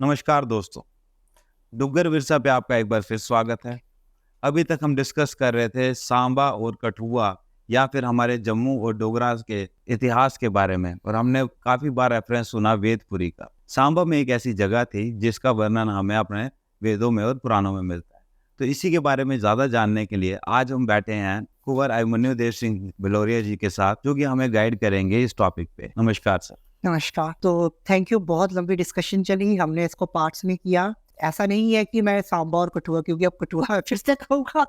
नमस्कार दोस्तों, डुग्गर विरसा पे आपका एक बार फिर स्वागत है। अभी तक हम डिस्कस कर रहे थे सांबा और कठुआ या फिर हमारे जम्मू और डोगरा के इतिहास के बारे में, और हमने काफ़ी बार रेफरेंस सुना वेदपुरी का। सांबा में एक ऐसी जगह थी जिसका वर्णन हमें अपने वेदों में और पुराणों में मिलता है। तो इसी के बारे में ज़्यादा जानने के लिए आज हम बैठे हैं कुंवर अभिमन्यु देव सिंह भिलोरिया जी के साथ, जो कि हमें गाइड करेंगे इस टॉपिक पे। नमस्कार सर। नमस्कार। तो थैंक यू। बहुत लंबी डिस्कशन चली, हमने इसको पार्ट्स में किया। ऐसा नहीं है कि मैं सांबा और कठुआ, क्योंकि अब कठुआ फिर से कहूँगा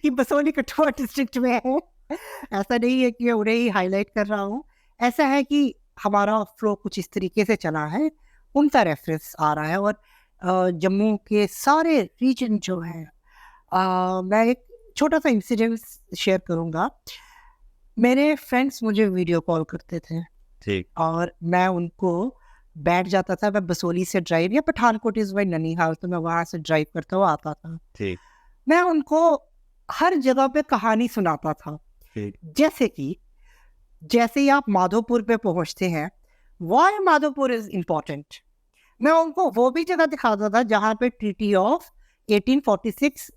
कि बसोली कठुआ डिस्ट्रिक्ट में है। ऐसा नहीं है कि मैं उन्हें ही हाईलाइट कर रहा हूँ। ऐसा है कि हमारा फ्लो कुछ इस तरीके से चला है, उनका रेफरेंस आ रहा है। और जम्मू के सारे रीजन जो है, मैं एक छोटा सा इंसिडेंट शेयर करूँगा। मेरे फ्रेंड्स मुझे वीडियो कॉल करते थे ठीक। और मैं उनको बैठ जाता था। मैं बसोली से ड्राइव, या पठानकोट इज बाई ननिहाल, तो मैं वहां से ड्राइव करता हुआ आता था। ठीक। मैं उनको हर जगह पे कहानी सुनाता था। ठीक। जैसे ही आप माधोपुर पे पहुंचते हैं, व्हाई माधोपुर इज इम्पोर्टेंट, मैं उनको वो भी जगह दिखाता था जहाँ पे ट्रीटी ऑफ 1846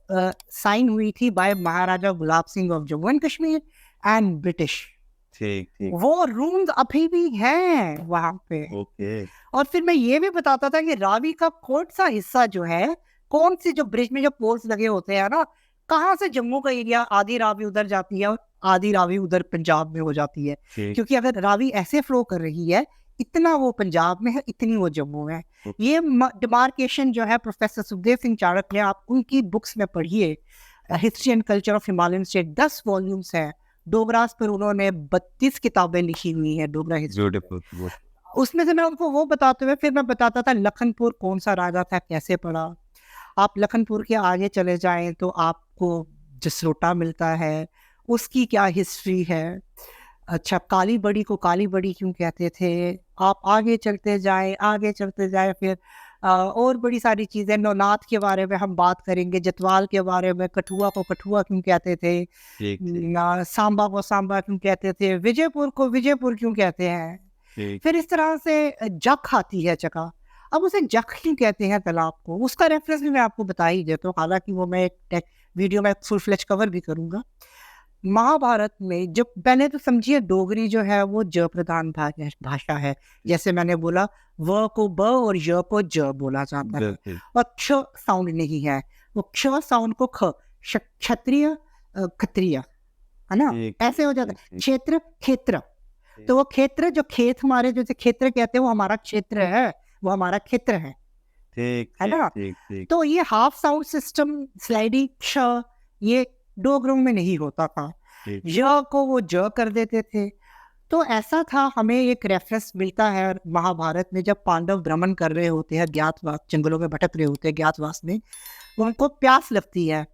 साइन हुई थी by Maharaja Gulab Singh of Jammu and Kashmir and British. ठीक। ठीक। वो रूम्स अभी भी हैं वहां पे। ओके। और फिर मैं ये भी बताता था कि रावी का कौन सा हिस्सा जो है, कौन सी जो ब्रिज में जो पोल्स लगे होते हैं ना, कहाँ से जम्मू का एरिया आधी रावी उधर जाती है और आधी रावी उधर पंजाब में हो जाती है। क्योंकि अगर रावी ऐसे फ्लो कर रही है, इतना वो पंजाब में है, इतनी वो जम्मू में है। ये डिमार्केशन जो है प्रोफेसर सुखदेव सिंह चाणक्य ने, आप उनकी बुक्स में पढ़िए, history and culture of Himalayan state, 10 volumes हैं। डोगरास पर उन्होंने 32 किताबें लिखी हुई हैं, डोगरा हिस्ट्री। उसमें से मैं उनको वो बताते हुए फिर मैं बताता था लखनपुर कौन सा राजा था, कैसे पड़ा। आप लखनपुर के आगे चले जाएं तो आपको जसरोटा मिलता है, उसकी क्या हिस्ट्री है। अच्छा, काली बड़ी को काली बड़ी क्यों कहते थे। आप आगे चलते जाएं फिर और बड़ी सारी चीज़ें, नौनाथ के बारे में हम बात करेंगे, जतवाल के बारे में, कठुआ को कठुआ क्यों कहते थे, सांबा को सांबा क्यों कहते थे, विजयपुर को विजयपुर क्यों कहते हैं। फिर इस तरह से जख आती है जगह। अब उसे जख क्यों कहते हैं तालाब को, उसका रेफरेंस भी मैं आपको बता ही देता हूँ। हालांकि वो मैं एक वीडियो में फुल फ्लेज कवर भी करूंगा। महाभारत में जब, पहले तो समझिए डोगरी जो है वो ज प्रधान भाषा है। जैसे मैंने बोला, व को ब और य को ज बोला जाता है, और क्ष साउंड नहीं है। वो क्ष साउंड को ख, क्षत्रिय क्षत्रिय, है ना, ऐसे हो जाता है। क्षेत्र क्षेत्र, तो वो क्षेत्र जो खेत हमारे जैसे क्षेत्र कहते हैं, वो हमारा क्षेत्र है, वो हमारा क्षेत्र है। ठीक है ना। तो ये हाफ साउंड सिस्टम स्लाइडिंग क्ष, ये डोगरों में नहीं होता था। य को वो ज कर देते थे। तो ऐसा था। हमें एक रेफरेंस मिलता है महाभारत में, जब पांडव भ्रमण कर रहे होते हैं, ज्ञातवास, जंगलों में भटक रहे होते हैं ज्ञातवास में, उनको प्यास लगती है।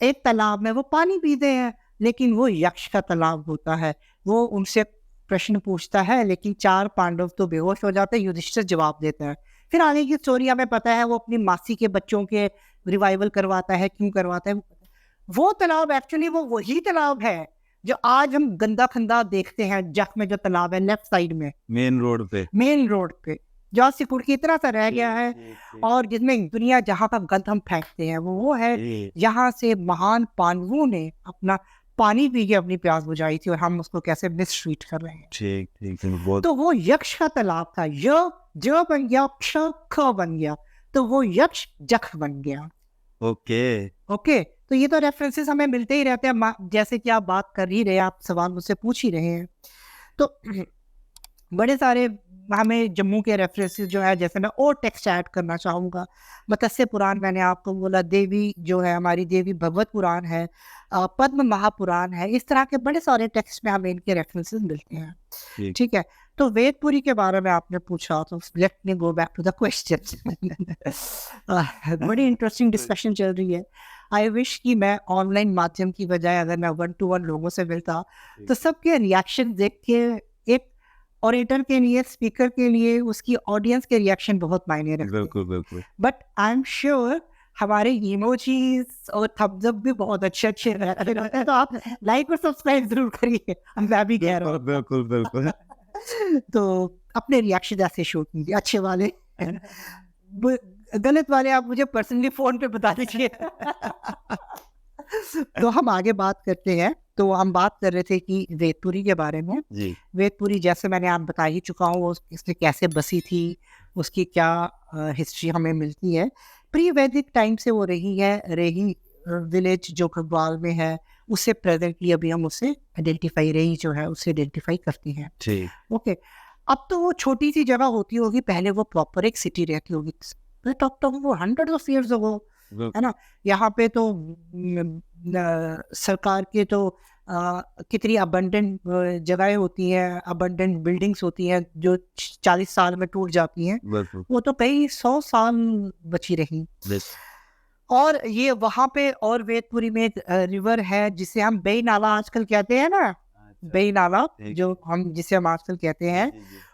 एक तालाब में वो पानी पीते हैं, लेकिन वो यक्ष का तालाब होता है। वो उनसे प्रश्न पूछता है, लेकिन 4 पांडव तो बेहोश हो जाते हैं। युधिष्ठिर जवाब देता है। फिर आगे की स्टोरी हमें पता है, वो अपनी मासी के बच्चों के रिवाइवल करवाता है। क्यों करवाता है? वो तालाब एक्चुअली वो वही तालाब है जो आज हम गंदा खंदा देखते हैं। जख में जो तालाब है लेफ्ट साइड में, मेन रोड पे जो सिकुड़ की इतना सा रह गया है, और जिसमें दुनिया जहाँ का गंद हम फेंकते हैं, वो है यहाँ से महान पांडवों ने अपना पानी पी के अपनी प्यास बुझाई थी, और हम उसको कैसे मिसट्रीट कर रहे हैं। ठीक। तो वो यक्ष का तालाब था। य बन गया, क्ष ख बन गया, तो वो यक्ष जख बन गया। ओके। तो ये तो रेफरेंसेस हमें मिलते ही रहते हैं। जैसे कि आप बात कर ही रहे, आप सवाल मुझसे पूछ ही रहे हैं, तो बड़े सारे हमें जम्मू के रेफरेंसेस जो है, जैसे मैं और टेक्स्ट ऐड करना चाहूँगा। मत्स्य पुराण मैंने आपको बोला, देवी जो है हमारी देवी भगवत पुराण है, पद्म महापुराण है। इस तरह के बड़े सारे टेक्स्ट में हमें इनके रेफरेंसेस मिलते हैं। ठीक है। तो वेदपुरी के बारे में आपने पूछा, तो let me go back to the question. बड़ी इंटरेस्टिंग डिस्कशन चल रही है। आई विश कि मैं ऑनलाइन माध्यम की बजाय अगर मैं 1-to-1 लोगों से मिलता, तो सबके रिएक्शन देख के, एक ऑरेटर के लिए, स्पीकर के लिए, उसकी ऑडियंस के रिएक्शन बहुत मायने रखते हैं। बिल्कुल। बट आई एम श्योर हमारे इमोजीज और थम्स अप भी बहुत अच्छे रहते हैं। तो आप लाइक और सब्सक्राइब जरूर करिए, मैं भी कह रहा हूँ। बिल्कुल। तो अपने रिएक्शन ऐसे शो कीजिए, अच्छे वाले। गलत वाले आप मुझे पर्सनली फोन पे बता दीजिए। तो हम आगे बात करते हैं। तो हम बात कर रहे थे कि वेदपुरी के बारे में। जी वेदपुरी जैसे मैंने आप बता ही चुका हूँ, वो इसमें कैसे बसी थी, उसकी क्या हिस्ट्री हमें मिलती है। प्री वैदिक टाइम से वो रही है। रेही विलेज जो गढ़वाल में है, उससे प्रेजेंटली अभी हम उससे आइडेंटिफाई, रेही जो है उससे आइडेंटिफाई करते हैं। ठीक। ओके, अब तो वो छोटी सी जगह होती होगी, पहले वो प्रॉपर एक सिटी रहती होगी। टॉक टॉक वो हंड्रेड ऑफ ईयर्स अगो, है ना। यहाँ पे तो सरकार के तो कितनी अबंडेंट जगहें होती हैं, अबंडेंट बिल्डिंग्स होती हैं जो 40 साल में टूट जाती हैं, बिल्कुल। वो तो कई 100 साल बची रही। और ये वहाँ पे और वेदपुरी में एक रिवर है जिसे हम बेई नाला आजकल कहते हैं ना, बेई नाला जो हम जिसे हम आजकल कहते हैं,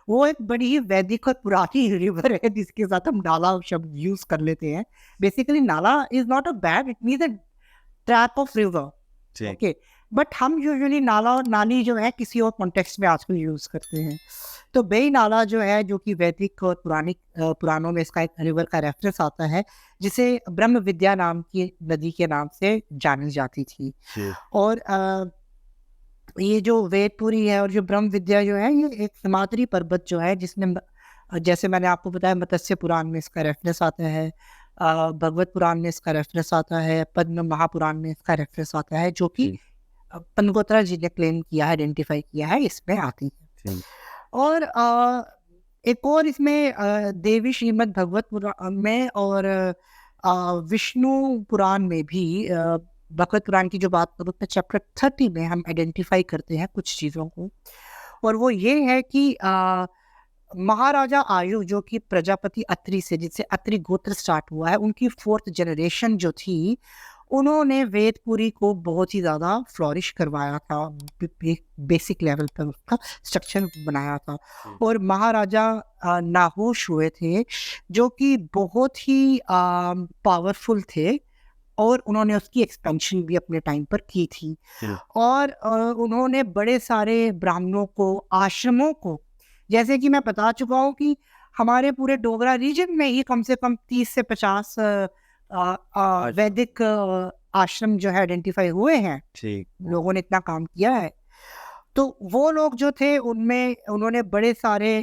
वो एक बड़ी ही वैदिक और पुरानी रिवर है जिसके साथ हम नाला शब्द यूज कर लेते हैं। बेसिकली नाला is not a bad, it means a track of river. Okay, but हम यूजुअली नाला और नाली जो है किसी और कॉन्टेक्स्ट में आजकल यूज करते हैं। तो बेई नाला जो है, जो कि वैदिक और पुराणों में इसका एक रिवर का रेफरेंस आता है, जिसे ब्रह्म विद्या नाम की नदी के नाम से जानी जाती थी। और ये जो वेदपुरी है और जो ब्रह्म विद्या जो है, ये एक हिमाद्री पर्वत जो है, जिसने जैसे मैंने आपको बताया मत्स्य पुराण में इसका रेफरेंस आता है, भगवत पुराण में इसका रेफरेंस आता है, पद्म महापुराण में इसका रेफरेंस आता है, जो कि पनगोत्रा जी ने क्लेम किया है, आइडेंटिफाई किया है, इसमें आती है। और एक और इसमें देवी श्रीमद् भगवत पुराण में और विष्णु पुराण में भी, भगवत पुराण की जो बात करूँ तो चैप्टर 30 में हम आइडेंटिफाई करते हैं कुछ चीज़ों को। और वो ये है कि महाराजा आयु जो कि प्रजापति अत्रि से, जिससे अत्रि गोत्र स्टार्ट हुआ है, उनकी 4th जनरेशन जो थी, उन्होंने वेदपुरी को बहुत ही ज़्यादा फ्लॉरिश करवाया था, बेसिक लेवल पर उसका स्ट्रक्चर बनाया था। और महाराजा नाहुश हुए थे जो कि बहुत ही पावरफुल थे, और उन्होंने उसकी एक्सपेंशन भी अपने टाइम पर की थी। और उन्होंने बड़े सारे ब्राह्मणों को, आश्रमों को, जैसे कि मैं बता चुका हूँ कि हमारे पूरे डोगरा रीजन में ही कम से कम 30 से 50 वैदिक आश्रम जो है आइडेंटिफाई हुए हैं। लोगों ने इतना काम किया है। तो वो लोग जो थे, उनमें उन्होंने बड़े सारे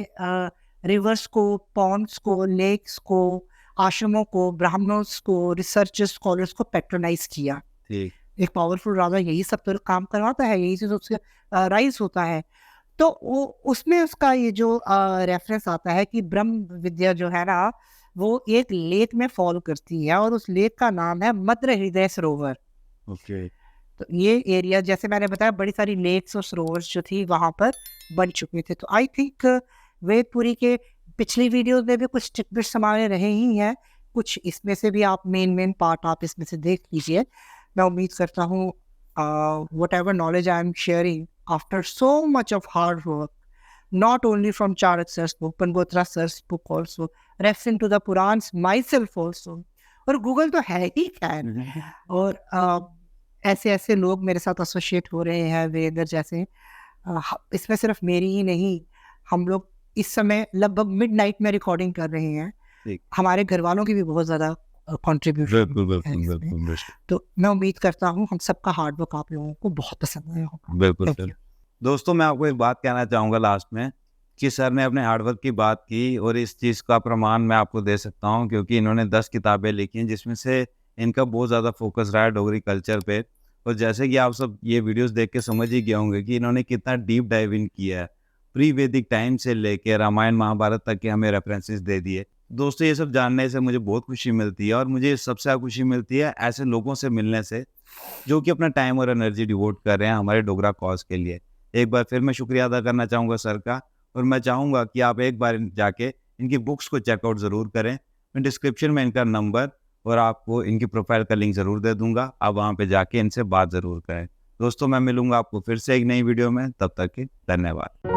रिवर्स को, पॉन्ड्स को, लेक्स को, आश्रमों को, ब्राह्मणों को, रिसर्चर्स, स्कॉलर्स को पैट्रोनाइज किया। एक पावरफुल राजा यही सब तो काम करवाता है, यही से उससे राइज होता है। तो वो उसमें उसका ये जो रेफरेंस आता है कि ब्रह्म विद्या जो है ना, वो एक लेक में फॉल करती है, और उस लेक का नाम है मद्र हृदय सरोवर। तो ये एरिया, जैसे मैंने बताया, बड़ी सारी लेक्स और सरोवर्स जो थी वहाँ पर बन चुके थे। तो आई थिंक वेदपुरी के पिछली वीडियोस में भी कुछ टिप्स हमारे रहे ही हैं, कुछ इसमें से भी आप मेन पार्ट आप इसमें से देख लीजिए। मैं उम्मीद करता हूँ whatever knowledge I am sharing after so much of hard work, not only from Charak sir's book, Pangotra sir's book also, referring to the Purans myself also, और गूगल तो है ही खैर, और ऐसे ऐसे लोग मेरे साथ एसोसिएट हो रहे हैं, वीरेंद्र जैसे। इसमें सिर्फ मेरी ही नहीं, हम लोग इस समय लगभग मिडनाइट में रिकॉर्डिंग कर रहे हैं, हमारे घर वालों की भी बहुत ज़्यादा कंट्रीब्यूशन। तो मैं उम्मीद करता हूँ हम सबका हार्ड वर्क आप लोगों को बहुत पसंद आया होगा। बिल्कुल सर। दोस्तों, मैं आपको एक बात कहना चाहूँगा लास्ट में, कि सर ने अपने हार्डवर्क की बात की, और इस चीज़ का प्रमाण मैं आपको दे सकता हूँ, क्योंकि इन्होंने 10 किताबें लिखी हैं, जिसमें से इनका बहुत ज़्यादा फोकस रहा है डोगरी कल्चर पे। और जैसे कि आप सब ये वीडियोस देख के समझ ही गए होंगे कि इन्होंने कितना डीप डाइव इन किया है, प्री वैदिक टाइम से लेकर रामायण महाभारत तक के हमें रेफरेंसेस दे दिए। दोस्तों, ये सब जानने से मुझे बहुत खुशी मिलती है, और मुझे सबसे ज़्यादा खुशी मिलती है ऐसे लोगों से मिलने से जो कि अपना टाइम और एनर्जी डिवोट कर रहे हैं हमारे डोगरा कॉज के लिए। एक बार फिर मैं शुक्रिया अदा करना चाहूँगा सर का, और मैं चाहूँगा कि आप एक बार जाके इनकी बुक्स को चेकआउट ज़रूर करें। मैं डिस्क्रिप्शन में इनका नंबर और आपको इनकी प्रोफाइल का लिंक ज़रूर दे दूँगा, आप वहाँ पे जाके इनसे बात ज़रूर करें। दोस्तों, मैं मिलूँगा आपको फिर से एक नई वीडियो में, तब तक के धन्यवाद।